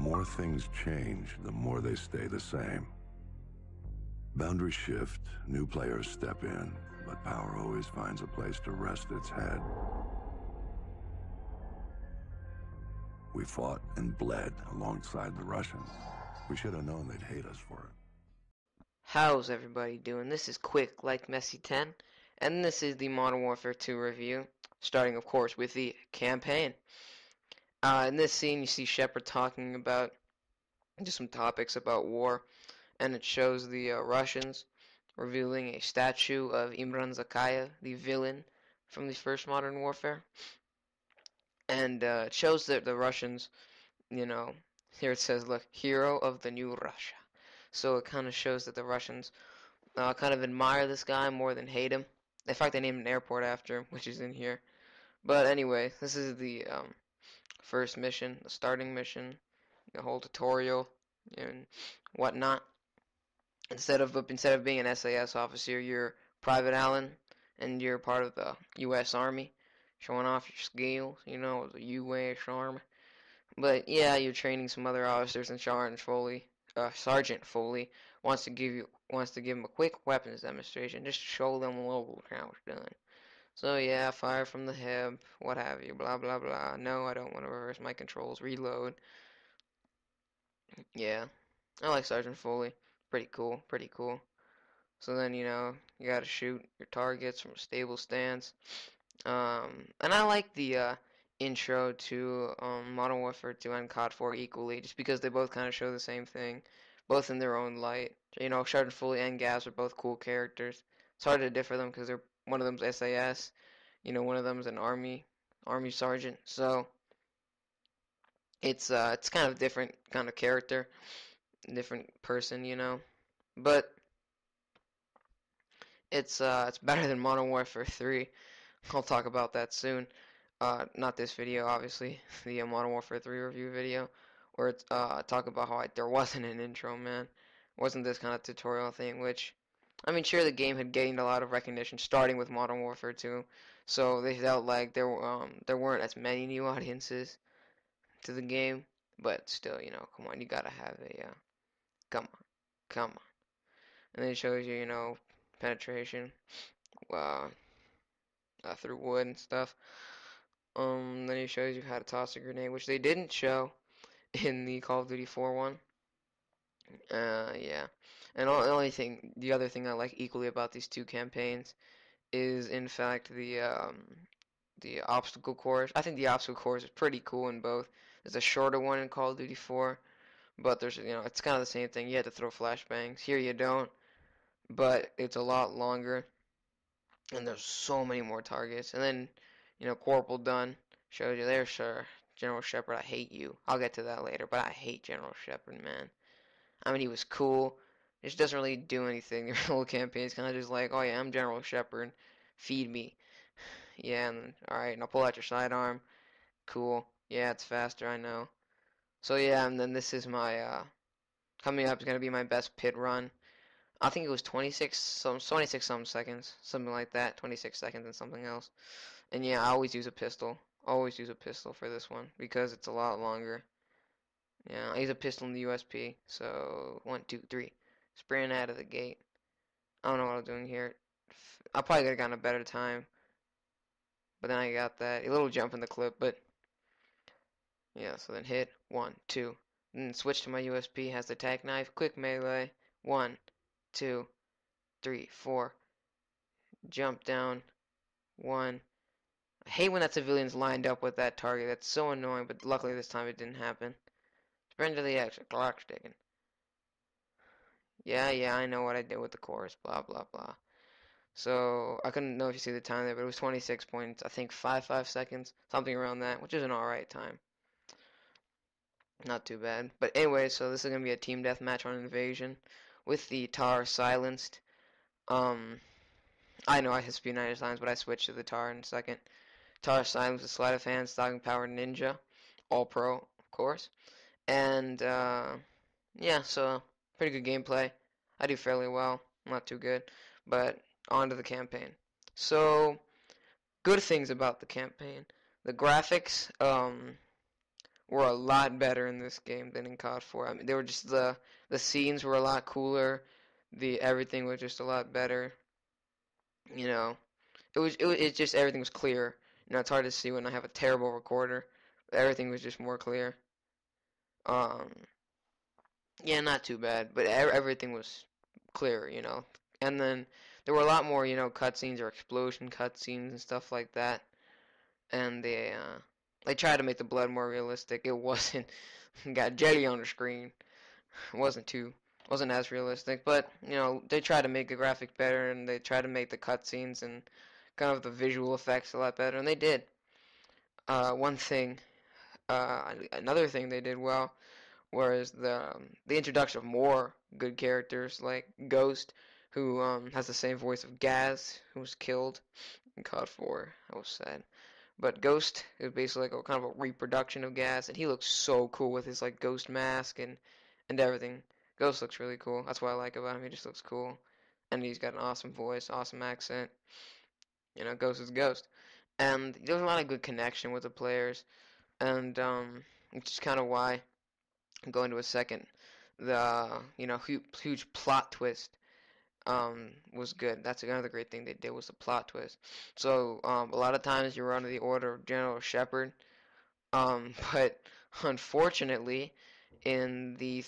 more things change, the more they stay the same. Boundaries shift, new players step in, but power always finds a place to rest its head. We fought and bled alongside the Russians. We should have known they'd hate us for it. How's everybody doing? This is Quick Like Messi 10, and this is the Modern Warfare 2 review, starting of course with the campaign. In this scene you see Shepard talking about just some topics about war, and it shows the Russians revealing a statue of Imran Zakhaev, the villain from the first Modern Warfare. And it shows that the Russians, here it says, look, hero of the new Russia. So it kind of shows that the Russians kind of admire this guy more than hate him. In fact, they named an airport after him, which is in here. But anyway, this is the first mission, the starting mission, the whole tutorial and whatnot. Instead of being an SAS officer, you're Private Allen, and you're part of the U.S. Army, showing off your skills, the U.S. Army. But yeah, you're training some other officers, and Sergeant Foley wants to give him a quick weapons demonstration, just to show them a little how it's done. So yeah, fire from the hip, what have you, blah blah blah. No, I don't want to reverse my controls, reload. Yeah, I like Sergeant Foley. Pretty cool, pretty cool. So then, you gotta shoot your targets from a stable stance. And I like the intro to Modern Warfare 2 and COD 4 equally, just because they both kind of show the same thing, both in their own light. Sergeant Foley and Gaz are both cool characters. It's hard to differ them because one of them's SAS, one of them's an army sergeant. So it's kind of different kind of character, different person, but it's better than Modern Warfare 3. I'll talk about that soon. Not this video, obviously, the Modern Warfare 3 review video, where it's talk about how there wasn't an intro, man. Wasn't this kind of tutorial thing, which, I mean, sure, the game had gained a lot of recognition starting with Modern Warfare 2, so they felt like there weren't as many new audiences to the game, but still, come on, you gotta have a, come on. And then it shows you, penetration, through wood and stuff. Then it shows you how to toss a grenade, which they didn't show in the Call of Duty 4 one. Yeah. And the other thing I like equally about these two campaigns is, in fact, the obstacle course. I think the obstacle course is pretty cool in both. There's a shorter one in Call of Duty 4, but there's, it's kind of the same thing. You have to throw flashbangs. Here you don't, but it's a lot longer, and there's so many more targets. And then, Corporal Dunn shows you there, sir. General Shepard, I hate you. I'll get to that later, but I hate General Shepard, man. I mean, he was cool. He just doesn't really do anything. The whole campaign is kind of just like, oh yeah, I'm General Shepard. Feed me. Yeah, and alright, now pull out your sidearm. Cool. Yeah, it's faster, I know. So yeah, and then this is my, coming up is going to be my best pit run. I think it was 26 some seconds, something like that, 26 seconds and something else. And yeah, I always use a pistol. Always use a pistol for this one because it's a lot longer. Yeah, I use a pistol in the USP. So 1, 2, 3, spraying out of the gate. I don't know what I'm doing here. I probably could have gotten a better time, but then I got that a little jump in the clip. But yeah, so then hit 1, 2, then switch to my USP. Has the tac knife, quick melee. 1, 2, 3, 4. Jump down. 1. I hate when that civilian's lined up with that target. That's so annoying, but luckily this time it didn't happen. Sprint to the exit. Clock ticking. Yeah, I know what I did with the chorus. Blah, blah, blah. So, I couldn't know if you see the time there, but it was 26 points. I think 5 seconds. Something around that, which is an alright time. Not too bad. But anyway, so this is going to be a team deathmatch on Invasion with the TAR silenced. I know I hit speed 90 times, but I switched to the TAR in a second. TAR silenced with sleight of hand, stocking power ninja. All pro, of course. And, yeah, so pretty good gameplay. I do fairly well. Not too good. But on to the campaign. So, good things about the campaign. The graphics, were a lot better in this game than in COD 4. I mean, they were just the scenes were a lot cooler. The everything was just a lot better. You know, it just everything was clear. You know, it's hard to see when I have a terrible recorder. Everything was just more clear. Um, yeah, not too bad, but everything was clear, you know. And then there were a lot more, you know, cutscenes or explosion cutscenes and stuff like that. And they tried to make the blood more realistic. It wasn't. Got jelly on the screen. It wasn't as realistic, but you know, they tried to make the graphic better and they tried to make the cutscenes and kind of the visual effects a lot better, and they did. One thing, another thing they did well was the introduction of more good characters like Ghost, who has the same voice of Gaz, who was killed in COD 4. That was sad. But Ghost is basically like a kind of a reproduction of Gaz, and he looks so cool with his like ghost mask and everything. Ghost looks really cool. That's what I like about him. He just looks cool, and he's got an awesome voice, awesome accent. You know, Ghost is Ghost, and there's a lot of good connection with the players, and which is kind of why I'm going to a second. The you know huge plot twist was good. That's another great thing they did was the plot twist. So a lot of times you were under the order of General Shepard, but unfortunately, in the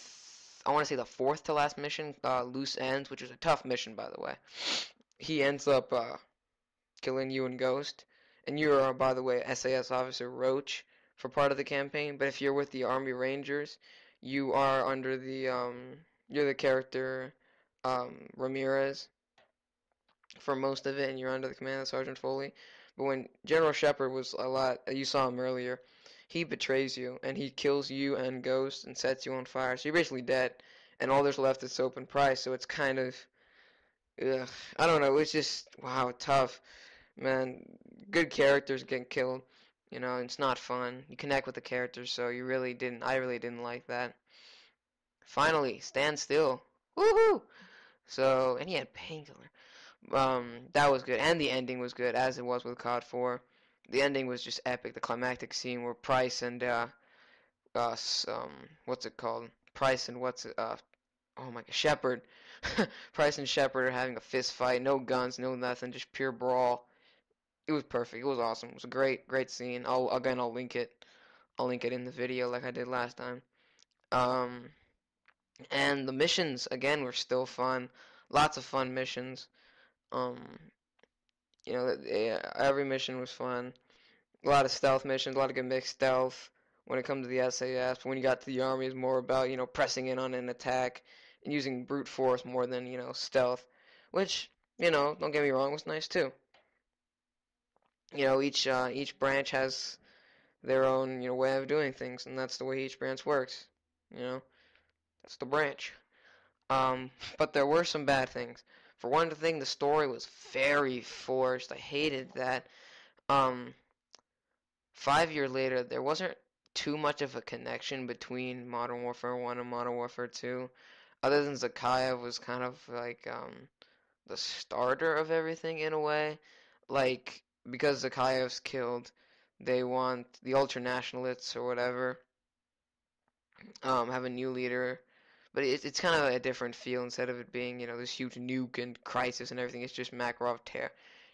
I want to say the fourth to last mission, Loose Ends, which is a tough mission by the way, he ends up killing you and Ghost, and you're by the way SAS Officer Roach for part of the campaign. But if you're with the Army Rangers, you are under the you're the character Ramirez for most of it, and you're under the command of Sergeant Foley. But when General Shepard was a lot, you saw him earlier, he betrays you, and he kills you and Ghost and sets you on fire. So you're basically dead, and all there's left is open price. So it's kind of, ugh, I don't know. It's just wow, tough, man. Good characters get killed. You know, it's not fun. You connect with the characters, so you really didn't. I really didn't like that. Finally, Stand Still. Woohoo! So, and he had Painkiller. That was good, and the ending was good, as it was with COD 4. The ending was just epic. The climactic scene where Price and what's it called? Price and oh my God, Shepard. Price and Shepard are having a fist fight. No guns, no nothing, just pure brawl. It was perfect. It was awesome. It was a great scene. I'll link it. I'll link it in the video like I did last time. Um, and the missions again were still fun. Lots of fun missions. Um, You know, every mission was fun. A lot of stealth missions, a lot of good mixed stealth when it comes to the SAS. But when you got to the army, it's more about, you know, pressing in on an attack and using brute force more than, you know, stealth. Which, you know, don't get me wrong, was nice too. You know, each branch has their own, you know, way of doing things, and that's the way each branch works. You know, that's the branch. But there were some bad things. For one thing, the story was very forced. I hated that. Um, 5 years later, there wasn't too much of a connection between Modern Warfare 1 and Modern Warfare 2, other than Zakayev was kind of like the starter of everything in a way. Like, because Zakayev's killed, they want the ultranationalists or whatever, have a new leader. But it's kind of a different feel instead of it being, you know, this huge nuke and crisis and everything. It's just Makarov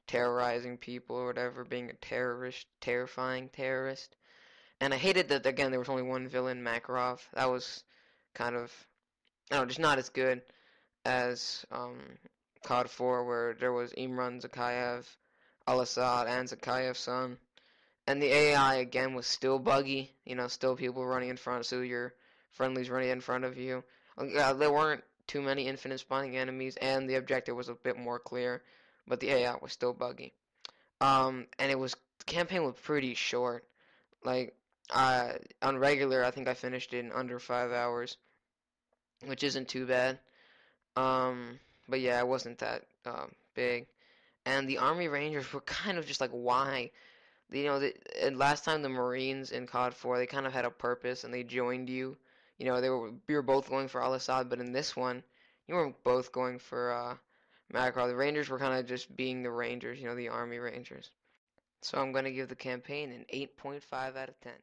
terrorizing people or whatever, being a terrorist, terrifying terrorist. And I hated that again there was only one villain, Makarov. That was kind of I don't know, just not as good as COD 4 where there was Imran Zakayev, Al-Assad, and Zakayev's son. And the AI again was still buggy, you know, still people running in front, so your friendlies running in front of you. There weren't too many infinite spawning enemies, and the objective was a bit more clear, but the AI was still buggy. And the campaign was pretty short. Like, on regular, I think I finished it in under 5 hours, which isn't too bad. Um, but yeah, it wasn't that big. And the Army Rangers were kind of just like, why? You know, and last time the Marines in COD 4, they kind of had a purpose and they joined you. You know, we were both going for Al-Assad, but in this one, you weren't both going for Makarov. The Rangers were kind of just being the Rangers, you know, the Army Rangers. So I'm going to give the campaign an 8.5 out of 10.